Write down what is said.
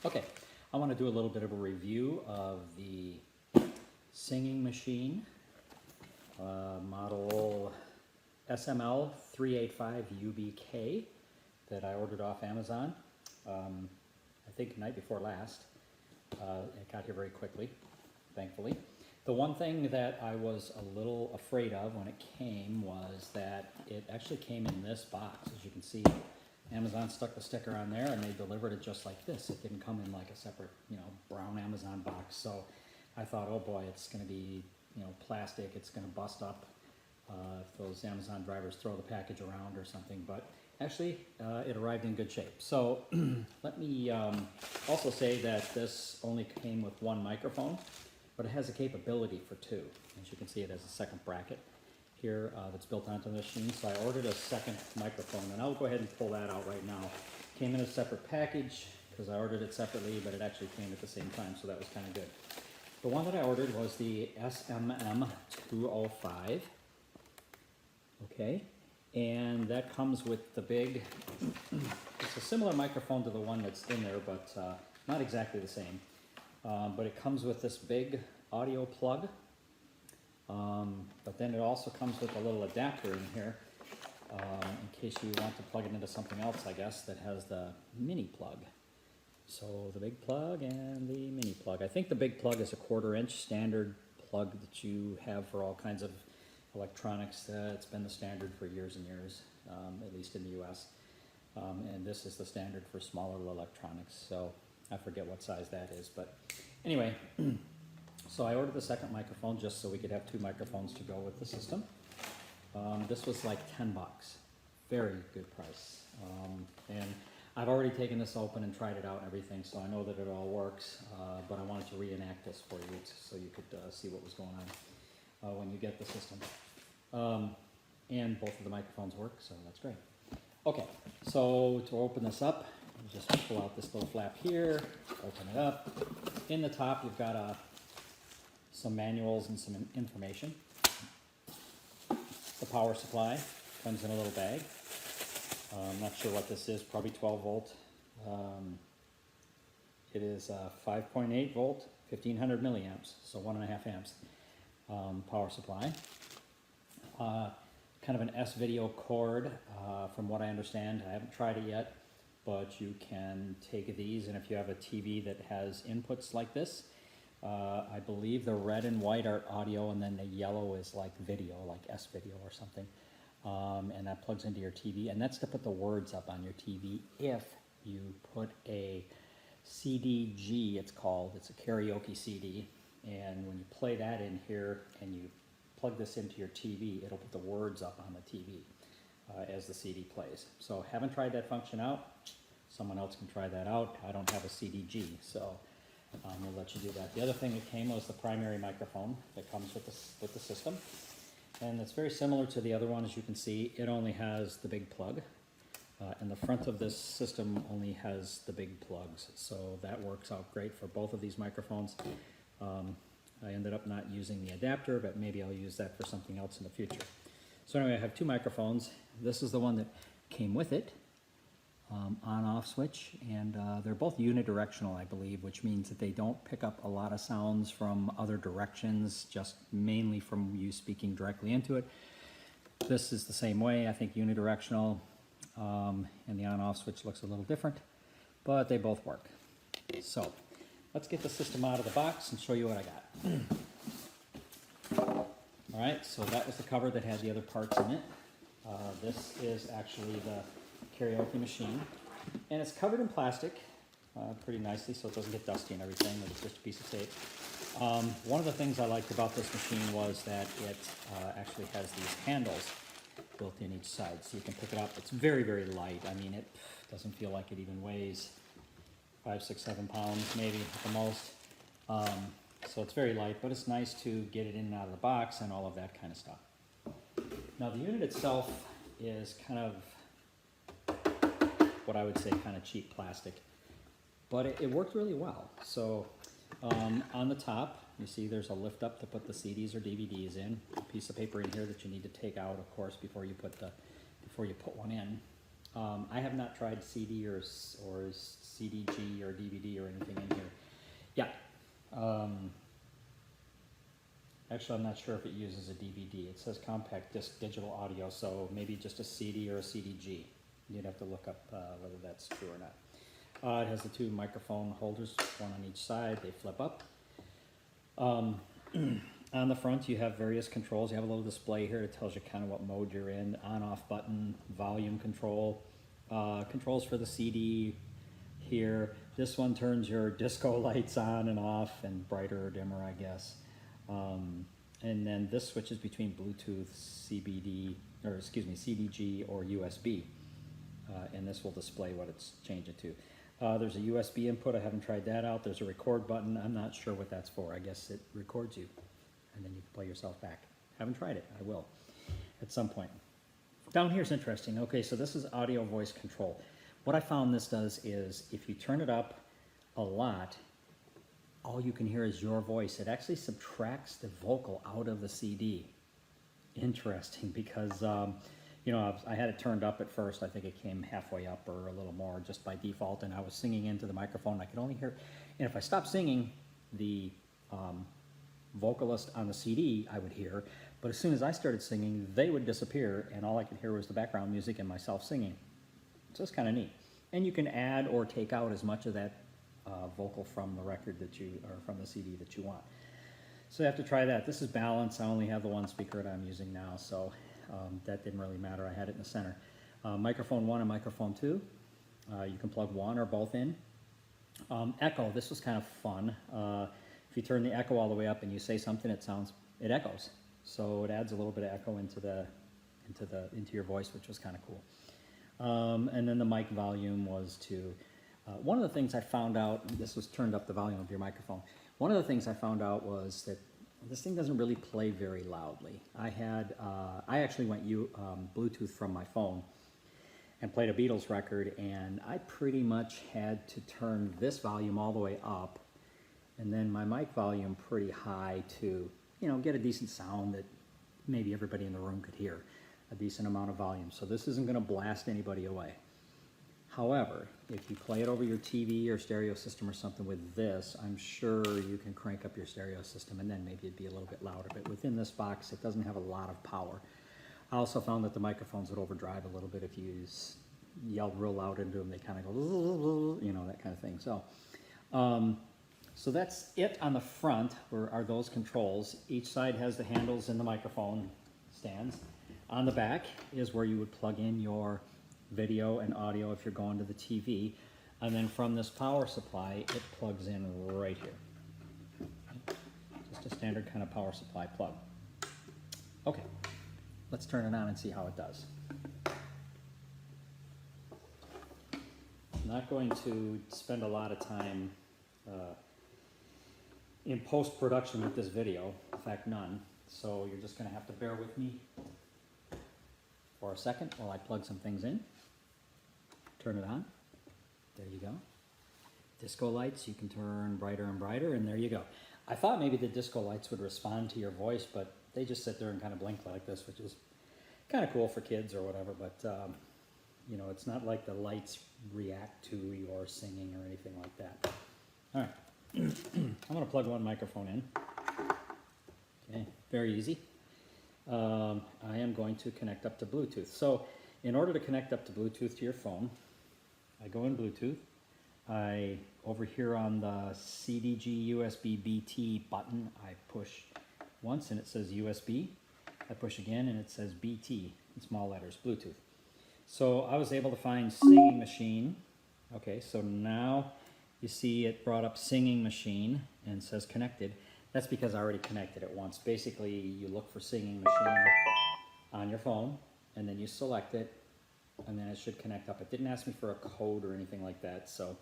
Okay, I want to do a little bit of a review of the singing machine, model SML385UW that I ordered off Amazon, I think the night before last. It got here very quickly, thankfully. The one thing that I was a little afraid of when it came was that it actually came in this box. As you can see, Amazon stuck the sticker on there and they delivered it just like this. It didn't come in like a separate, brown Amazon box. So I thought, oh boy, it's going to be, plastic. It's going to bust up if those Amazon drivers throw the package around or something. But actually, it arrived in good shape. So let me also say that this only came with one microphone, but it has a capability for two. As you can see, it has a second bracket here that's built onto the machine. So I ordered a second microphone, and I'll go ahead and pull that out right now. Came in a separate package because I ordered it separately, but it actually came at the same time, so that was kind of good. The one that I ordered was the SMM385. Okay, and that comes with the big, it's a similar microphone to the one that's in there, but not exactly the same. But it comes with this big audio plug. But then it also comes with a little adapter in here in case you want to plug it into something else, I guess, that has the mini plug. So the big plug and the mini plug. I think the big plug is a 1/4-inch standard plug that you have for all kinds of electronics. It's been the standard for years and years, at least in the US. And this is the standard for smaller electronics. So I forget what size that is, but anyway. So I ordered the second microphone just so we could have two microphones to go with the system. This was like 10 bucks. Very good price. And I've already taken this open and tried it out and everything, so I know that it all works, but I wanted to reenact this for you so you could see what was going on when you get the system. And both of the microphones work, so that's great. Okay, so to open this up, you just pull out this little flap here, open it up. In the top, you've got some manuals and some information. The power supply comes in a little bag. I'm not sure what this is, probably 12 volt. It is 5.8 volt, 1500 milliamps, so 1.5 amps power supply. Kind of an S-video cord, from what I understand. I haven't tried it yet, but you can take these, and if you have a TV that has inputs like this, I believe the red and white are audio, and then the yellow is like video, like S-video or something. And that plugs into your TV, and that's to put the words up on your TV if you put a CD+G, it's called. It's a karaoke CD, and when you play that in here and you plug this into your TV, it'll put the words up on the TV as the CD plays. So haven't tried that function out. Someone else can try that out. I don't have a CD+G, so we'll let you do that. The other thing that came was the primary microphone that comes with the system. And it's very similar to the other one. As you can see, it only has the big plug. And the front of this system only has the big plugs. So that works out great for both of these microphones. I ended up not using the adapter, but maybe I'll use that for something else in the future. So anyway, I have two microphones. This is the one that came with it, on-off switch, and they're both unidirectional, I believe, which means that they don't pick up a lot of sounds from other directions, just mainly from you speaking directly into it. This is the same way, I think unidirectional, and the on-off switch looks a little different, but they both work. So let's get the system out of the box and show you what I got. All right, so that was the cover that had the other parts in it. This is actually the karaoke machine, and it's covered in plastic pretty nicely so it doesn't get dusty and everything. It's just a piece of tape. One of the things I liked about this machine was that it actually has these handles built in each side, so you can pick it up. It's very, very light. I mean, it doesn't feel like it even weighs 5, 6, 7 pounds maybe at the most. So it's very light, but it's nice to get it in and out of the box and all of that kind of stuff. Now the unit itself is kind of what I would say kind of cheap plastic, but it worked really well. So on the top, you see there's a lift up to put the CDs or DVDs in. A piece of paper in here that you need to take out, of course, before you put one in. I have not tried CD or CD+G or DVD or anything in here. Yeah. Actually, I'm not sure if it uses a DVD. It says compact disc digital audio, so maybe just a CD or a CD+G. You'd have to look up whether that's true or not. It has the two microphone holders, one on each side. They flip up. On the front, you have various controls. You have a little display here that tells you kind of what mode you're in. On-off button, volume control, controls for the CD here. This one turns your disco lights on and off, and brighter or dimmer, I guess. And then this switches between Bluetooth, CD+G or USB. And this will display what it's changing to. There's a USB input. I haven't tried that out. There's a record button. I'm not sure what that's for. I guess it records you, and then you can play yourself back. Haven't tried it. I will at some point. Down here is interesting. Okay, so this is audio voice control. What I found this does is if you turn it up a lot, all you can hear is your voice. It actually subtracts the vocal out of the CD. Interesting, because you know, I had it turned up at first. I think it came halfway up or a little more just by default, and I was singing into the microphone. I could only hear, and if I stopped singing, the vocalist on the CD I would hear, but as soon as I started singing, they would disappear, and all I could hear was the background music and myself singing. So it's kind of neat. And you can add or take out as much of that vocal from the record that you, or from the CD that you want. So you have to try that. This is balance. I only have the one speaker that I'm using now, so that didn't really matter. I had it in the center. Microphone 1 and microphone 2. You can plug one or both in. Echo, this was kind of fun. If you turn the echo all the way up and you say something, it echoes. So it adds a little bit of echo into your voice, which was kind of cool. And then the mic volume was to, one of the things I found out, this was turned up the volume of your microphone. One of the things I found out was that this thing doesn't really play very loudly. I actually went Bluetooth from my phone and played a Beatles record, and I pretty much had to turn this volume all the way up and then my mic volume pretty high to, you know, get a decent sound that maybe everybody in the room could hear, a decent amount of volume. So this isn't going to blast anybody away. However, if you play it over your TV or stereo system or something with this, I'm sure you can crank up your stereo system, and then maybe it'd be a little bit louder. But within this box, it doesn't have a lot of power. I also found that the microphones would overdrive a little bit if you yelled real loud into them. They kind of go, you know, that kind of thing. So that's it on the front, are those controls. Each side has the handles and the microphone stands. On the back is where you would plug in your video and audio if you're going to the TV, and then from this power supply it plugs in right here. Just a standard kind of power supply plug. Okay, let's turn it on and see how it does. I'm not going to spend a lot of time in post-production with this video, in fact none, so you're just going to have to bear with me for a second while I plug some things in. Turn it on. There you go. Disco lights, you can turn brighter and brighter, and there you go. I thought maybe the disco lights would respond to your voice, but they just sit there and kind of blink like this, which is kind of cool for kids or whatever, but you know, it's not like the lights react to your singing or anything like that. All right. I'm going to plug one microphone in. Okay, very easy. I am going to connect up to Bluetooth. So in order to connect up to Bluetooth to your phone, I go in Bluetooth. Over here on the CD+G USB BT button, I push once and it says USB. I push again and it says BT in small letters, Bluetooth. So I was able to find Singing Machine. Okay, so now you see it brought up Singing Machine and says connected. That's because I already connected it once. Basically, you look for Singing Machine on your phone, and then you select it, and then it should connect up. It didn't ask me for a code or anything like that, so